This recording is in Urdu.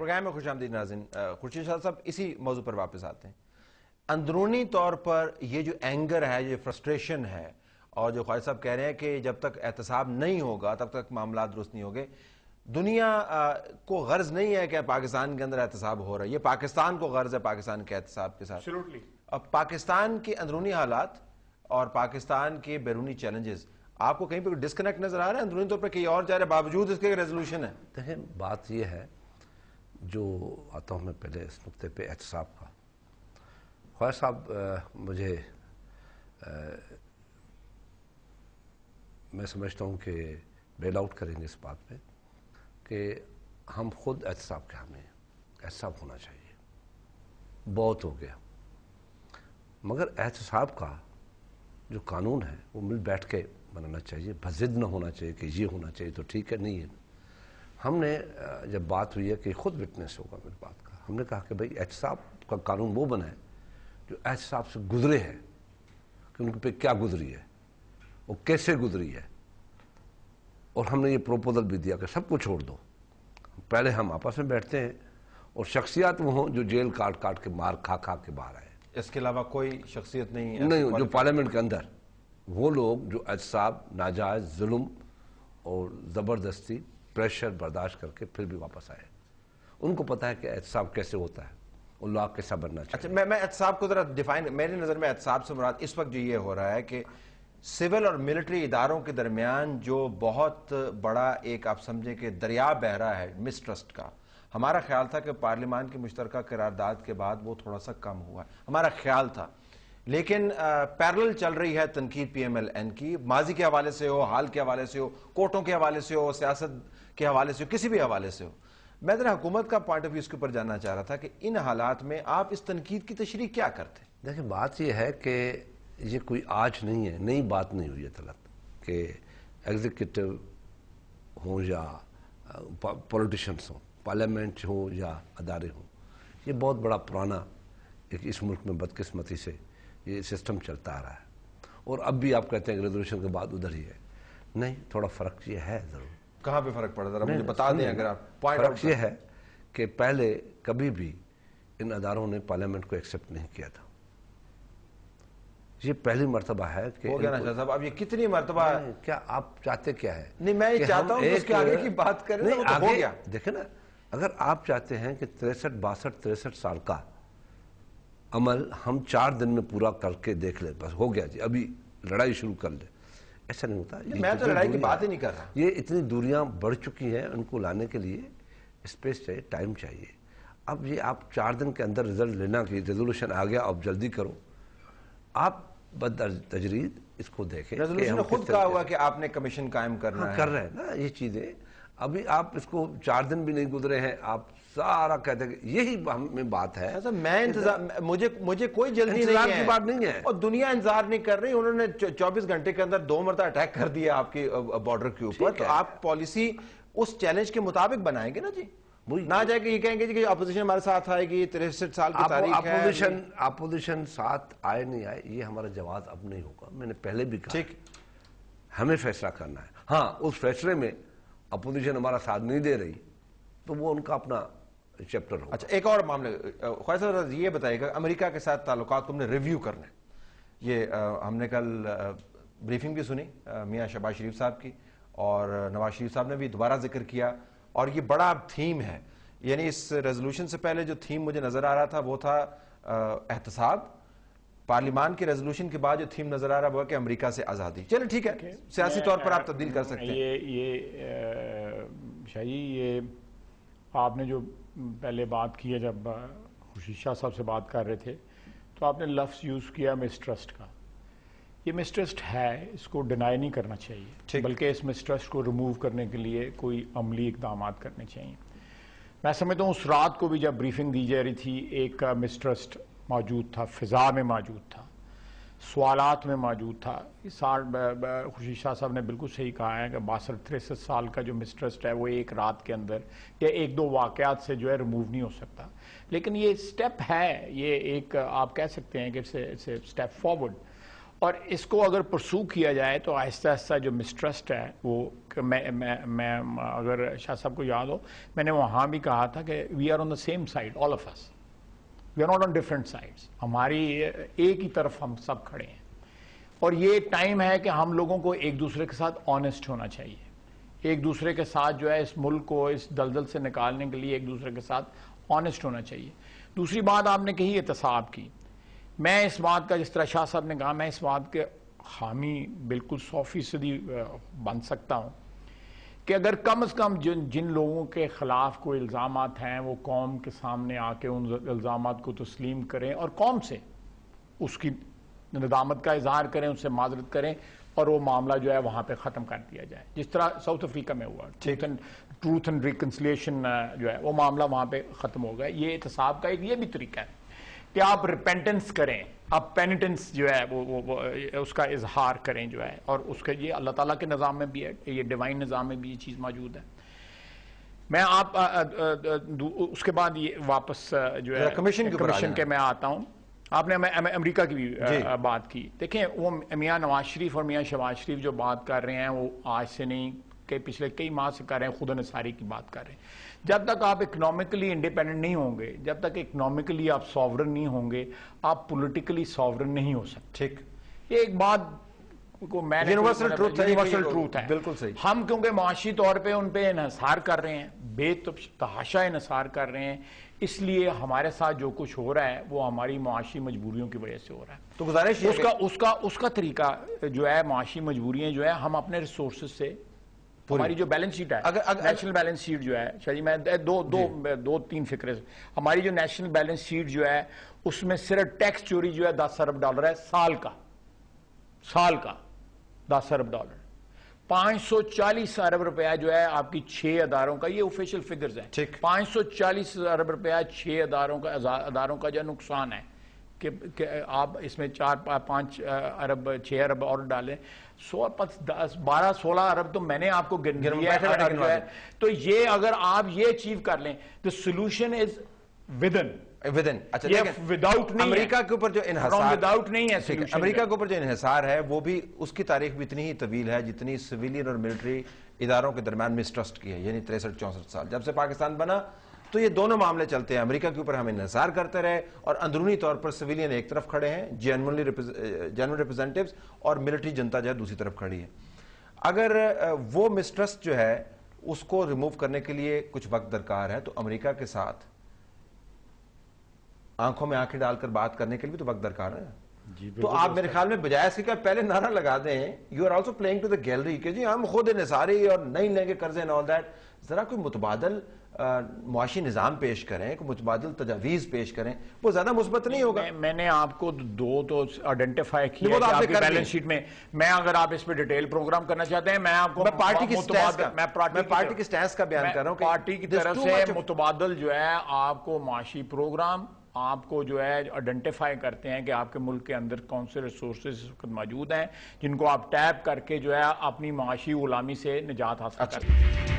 پروگرام میں خوش آمدید ناظرین. خورشید شاہ صاحب اسی موضوع پر واپس آتے ہیں. اندرونی طور پر یہ جو اینگر ہے، یہ فرسٹریشن ہے، اور جو خواجہ صاحب کہہ رہے ہیں کہ جب تک احتساب نہیں ہوگا تب تک معاملات درست نہیں ہوگے. دنیا کو غرض نہیں ہے کہ پاکستان کے اندر احتساب ہو رہا ہے، یہ پاکستان کو غرض ہے پاکستان کے احتساب کے ساتھ. اب پاکستان کے اندرونی حالات اور پاکستان کے بیرونی چیلنجز، آپ کو کہیں پہ ڈسکنیکٹ نظر آ رہا ہے؟ اندرونی طور پر کہیں اور جا رہا ہے باوجود اس کے ریزولوشن ہے. دیکھیں بات یہ ہے، جو آتا ہوں میں پہلے اس نقطے پہ احتساب کا. خواجہ صاحب مجھے میں سمجھتا ہوں کہ بیل آؤٹ کریں گے اس بات پہ کہ ہم خود احتساب کے حامی ہیں. احتساب ہونا چاہیے، بہت ہو گیا. مگر احتساب کا جو قانون ہے وہ مل بیٹھ کے بنانا چاہیے. بضد نہ ہونا چاہیے کہ یہ ہونا چاہیے تو ٹھیک ہے، نہیں ہے. ہم نے جب بات ہوئی ہے کہ خود وٹنس ہوگا میری بات کا، ہم نے کہا کہ بھئی احتساب کا قانون وہ بنا ہے جو احتساب سے گزرے ہے، کہ ان پہ کیا گزری ہے، وہ کیسے گزری ہے. اور ہم نے یہ پروپوزل بھی دیا کہ سب کو چھوڑ دو، پہلے ہم آپس میں بیٹھتے ہیں اور شخصیات وہ ہوں جو جیل کاٹ کاٹ کے مار کھا کھا کے باہر آئے. اس کے علاوہ کوئی شخصیت نہیں جو پارلیمنٹ کے اندر وہ لوگ جو احتساب، ناجائز ظلم اور زبردستی پریشر برداشت کر کے پھر بھی واپس آئے. ان کو پتا ہے کہ احتساب کیسے ہوتا ہے اور لا کیسا بننا چاہیے. اچھا، میں احتساب کو ذرا ڈیفائن، میری نظر میں احتساب سے مراد اس وقت جو یہ ہو رہا ہے کہ سول اور ملٹری اداروں کے درمیان جو بہت بڑا ایک آپ سمجھیں کہ دریا بہ رہا ہے مسٹرسٹ کا. ہمارا خیال تھا کہ پارلیمان کی مشترکہ قرارداد کے بعد وہ تھوڑا سا کم ہوا ہے، ہمارا خیال تھا. لیکن پیرلل چل رہی ہے تنقید پی ایم ایل این کی، ماضی کے حوالے سے ہو، حال کے حوالے سے ہو، کورٹوں کے حوالے سے ہو، سیاست کے حوالے سے ہو، کسی بھی حوالے سے ہو. میں ذرا حکومت کا پوائنٹ آف ویو اس کے اوپر جاننا چاہ رہا تھا کہ ان حالات میں آپ اس تنقید کی تشریح کیا کرتے؟ دیکھیں بات یہ ہے کہ یہ کوئی آج نہیں ہے، نئی بات نہیں ہوئی ہے طلعت، کہ ایگزیکٹو ہوں یا پولیٹیشنز ہوں، پارلیمنٹ ہو یا ادارے ہوں. یہ بہت بڑا پرانا ایک اس ملک میں بدقسمتی سے یہ سسٹم چلتا آ رہا ہے. اور اب بھی آپ کہتے ہیں کہ ریزولوشن کے بعد ادھر ہی ہے. نہیں، تھوڑا فرق یہ ہے ضرور. کہاں پہ فرق پڑا؟ ذرا مجھے بتا دیں اگر آپ. فرق یہ ہے کہ پہلے کبھی بھی ان اداروں نے پارلیمنٹ کو ایکسپٹ نہیں کیا تھا. یہ پہلی مرتبہ ہے کہ ہو گیا نا شاہ صاحب. اب یہ کتنی مرتبہ؟ کیا آپ چاہتے کیا ہے؟ نہیں، میں یہ چاہتا ہوں کہ اس کے آگے کی بات کریں. نہیں، ہو گیا. دیکھیں نا، اگر آپ چاہتے ہیں کہ 63 سال کا عمل ہم 4 دن میں پورا کر کے دیکھ لیں، بس ہو گیا جی ابھی لڑائی شروع کر لیں، ایسا نہیں ہوتا. میں تو لڑائی کی بات ہی نہیں کر رہا. یہ اتنی دوریاں بڑھ چکی ہیں، ان کو لانے کے لیے اسپیس چاہیے، ٹائم چاہیے. اب یہ آپ 4 دن کے اندر رزلٹ لینا کہ ریزولوشن آ گیا اب جلدی کرو، آپ تجرید اس کو دیکھیں. ریزولوشن نے خود کہا ہوا کہ آپ نے کمیشن قائم کرنا ہے. کر رہے ہیں نا یہ چیزیں. ابھی آپ اس کو 4 دن بھی نہیں گزرے ہیں، آپ سارا کہتے ہیں. یہی ہمیں بات ہے. میں انتظار، مجھے کوئی جلدی نہیں ہے، بات نہیں ہے، اور دنیا انتظار نہیں کر رہی. انہوں نے 24 گھنٹے کے اندر 2 مرتبہ اٹیک کر دیا آپ کی بارڈر کے اوپر. تو آپ پالیسی اس چیلنج کے مطابق بنائیں گے نا جی. نہ جائے کہ یہ کہیں گے کہ اپوزیشن ہمارے ساتھ آئے گی، 63 سال کی تاریخ ہے. اپوزیشن ساتھ آئے نہیں آئے یہ ہمارا جواز اب نہیں ہوگا. میں نے پہلے بھی کہا ٹھیک، ہمیں فیصلہ کرنا ہے. ہاں، اس فیصلے میں اپوزیشن ہمارا ساتھ نہیں دے رہی تو وہ ان کا اپنا چیپٹر ہوگا. اچھا، ایک اور معاملہ خواجہ صاحب یہ بتائیے گا، امریکہ کے ساتھ تعلقات کو ہم نے ریویو کرنا ہے. یہ ہم نے کل بریفنگ بھی سنی میاں شہباز شریف صاحب کی، اور نواز شریف صاحب نے بھی دوبارہ ذکر کیا. اور یہ بڑا تھیم ہے، یعنی اس ریزولوشن سے پہلے جو تھیم مجھے نظر آ رہا تھا وہ تھا احتساب. پارلیمان کے ریزولوشن کے بعد جو تھیم نظر آ رہا وہ کہ امریکہ سے آزادی. چلیں ٹھیک ہے، سیاسی طور پر آپ تبدیل کر سکتے ہیں. یہ شاہی، یہ آپ نے جو پہلے بات کی ہے، جب خورشید شاہ صاحب سے بات کر رہے تھے تو آپ نے لفظ یوز کیا مسٹرسٹ کا. یہ مسٹرسٹ ہے، اس کو ڈینائی نہیں کرنا چاہیے، بلکہ اس مسٹرسٹ کو ریموو کرنے کے لیے کوئی عملی اقدامات کرنے چاہیے. میں سمجھتا ہوں اس رات کو بھی جب بریفنگ دی جا رہی تھی ایک مسٹرسٹ موجود تھا، فضا میں موجود تھا، سوالات میں موجود تھا. خورشید شاہ صاحب نے بالکل صحیح کہا ہے کہ 62-63 سال کا جو مسٹرسٹ ہے وہ ایک رات کے اندر یا 1-2 واقعات سے جو ہے ریموو نہیں ہو سکتا. لیکن یہ سٹیپ ہے، یہ ایک آپ کہہ سکتے ہیں کہ اسٹیپ فارورڈ. اور اس کو اگر پرسو کیا جائے تو آہستہ آہستہ جو مسٹرسٹ ہے وہ میں اگر شاہ صاحب کو یاد ہو میں نے وہاں بھی کہا تھا کہ we are on the same side all of us, we are not on different sides, ہماری ایک ہی طرف ہم سب کھڑے ہیں، اور یہ ٹائم ہے کہ ہم لوگوں کو ایک دوسرے کے ساتھ آنیسٹ ہونا چاہیے، ایک دوسرے کے ساتھ جو ہے اس ملک کو اس دلدل سے نکالنے کے لیے ایک دوسرے کے ساتھ آنیسٹ ہونا چاہیے۔ دوسری بات آپ نے کہی احتساب کی، میں اس بات کا جس طرح شاہ صاحب نے کہا میں اس بات کے حامی بالکل 100% بن سکتا ہوں کہ اگر کم از کم جن لوگوں کے خلاف کوئی الزامات ہیں وہ قوم کے سامنے آ کے ان الزامات کو تسلیم کریں اور قوم سے اس کی ندامت کا اظہار کریں، اس سے معذرت کریں اور وہ معاملہ جو ہے وہاں پہ ختم کر دیا جائے، جس طرح ساؤتھ افریقہ میں ہوا ٹروتھ اینڈ ریکنسلیشن جو ہے وہ معاملہ وہاں پہ ختم ہو گیا۔ یہ احتساب کا ایک یہ بھی طریقہ ہے کہ آپ ریپینٹنس کریں، آپ پینیٹنس جو ہے وہ اس کا اظہار کریں جو ہے، اور اس کے یہ اللہ تعالیٰ کے نظام میں بھی ہے، یہ ڈیوائن نظام میں بھی یہ چیز موجود ہے۔ میں آپ اس کے بعد یہ واپس جو ہے کمیشن کے میں آتا ہوں۔ آپ نے امریکہ کی بھی بات کی، دیکھیں وہ میاں نواز شریف اور میاں شہباز شریف جو بات کر رہے ہیں وہ آج سے نہیں کہ پچھلے کئی ماہ سے کر رہے ہیں، خود انحصاری کی بات کر رہے ہیں۔ جب تک آپ اکنامکلی انڈیپینڈنٹ نہیں ہوں گے، جب تک اکنامکلی آپ سوورن نہیں ہوں گے، آپ پولیٹیکلی سوورن نہیں ہو سکتے۔ ٹھیک، یہ ایک بات کو میں یونیورسل ٹروتھ ہے، بالکل صحیح۔ ہم کیونکہ معاشی طور پہ ان پہ انحصار کر رہے ہیں، بے تحاشا انحصار کر رہے ہیں، اس لیے ہمارے ساتھ جو کچھ ہو رہا ہے وہ ہماری معاشی مجبوریوں کی وجہ سے ہو رہا ہے۔ تو گزارش اس کا طریقہ جو ہے معاشی مجبوریاں جو ہے ہم اپنے ریسورسز سے، ہماری جو بیلنس شیٹ ہے نیشنل بیلنس شیٹ جو ہے، شاہ جی میں دو تین فکرے، ہماری جو نیشنل بیلنس شیٹ جو ہے اس میں صرف ٹیکس چوری جو ہے $10 ارب ہے سال کا $10 ارب، 540 ارب روپیہ جو ہے آپ کی 6 اداروں کا، یہ آفیشیل فگرز ہیں، 540 ارب روپیہ 6 اداروں کا جو نقصان ہے کہ آپ اس میں 4-5 ارب 6 ارب اور ڈالیں، 12-16 ارب تو میں نے آپ کو گن دیا ہے۔ تو یہ اگر آپ یہ اچیو کر لیں تو سولوشن از ودن، وداؤٹ نہیں، امریکہ کے اوپر جو انحصار وداؤٹ نہیں ہے، امریکہ کے اوپر جو انحصار ہے وہ بھی اس کی تاریخ بھی اتنی ہی طویل ہے جتنی سویلین اور ملٹری اداروں کے درمیان مسٹرسٹ کی ہے، یعنی 63-64 سال جب سے پاکستان بنا تو یہ دونوں معاملے چلتے ہیں۔ امریکہ کے اوپر ہم انحصار کرتے رہے اور اندرونی طور پر سویلین ایک طرف کھڑے ہیں، جنرل ریپرزینٹیوز، اور ملٹری جنتا جو ہے دوسری طرف کھڑی ہے۔ اگر وہ مسٹرسٹ جو ہے اس کو ریموو کرنے کے لیے کچھ وقت درکار ہے تو امریکہ کے ساتھ آنکھوں میں آنکھیں ڈال کر بات کرنے کے لیے بھی تو وقت درکار ہے۔ تو آپ میرے خیال میں بجائے اس کے کہ پہلے نعرہ لگا دیں you are also playing to the gallery کہ جی ہم خود انحصاری اور نہیں لیں گے قرضے اینڈ آل دیٹ، ذرا کوئی متبادل معاشی نظام پیش کریں، کوئی متبادل تجاویز پیش کریں، وہ زیادہ مثبت نہیں ہوگا۔ میں نے آپ کو دو تو آئیڈینٹیفائی کیا کہ آپ کی بیلنس شیٹ میں اگر آپ اس پہ ڈیٹیل پروگرام کرنا چاہتے ہیں میں آپ کو پارٹی کی سٹینس کا بیان کر رہا ہوں کہ پارٹی کی طرف سے متبادل جو ہے آپ کو معاشی پروگرام آپ کو جو ہے آئیڈینٹیفائی کرتے ہیں کہ آپ کے ملک کے اندر کون سے ریسورسز اس وقت موجود ہیں جن کو آپ ٹیپ کر کے جو ہے اپنی معاشی غلامی سے نجات حاصل کرتے ہیں۔